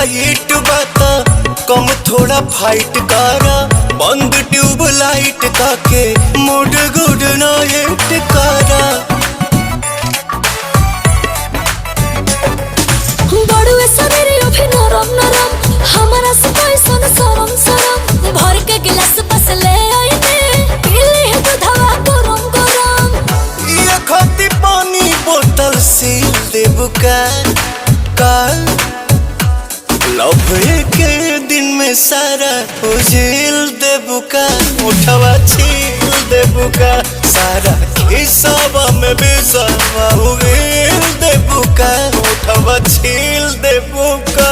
Tight बाता कम थोड़ा fight करा बंद ट्यूब लाइट ताके मूड गुड नाइट करा बड़ुए शरीर अभी नरम नरम हमारा से कोई सन सरम सरम भर के गिलास बस ले आई दे पीले दूधवा गरम गरम ये खाती पानी बोतल सील देबू का लव के दिन में सारा उजिल देबू का उठवा छील देबू का सारा हिसाबा में बेसाबा उगिल देबू का उठवा छील देबू का।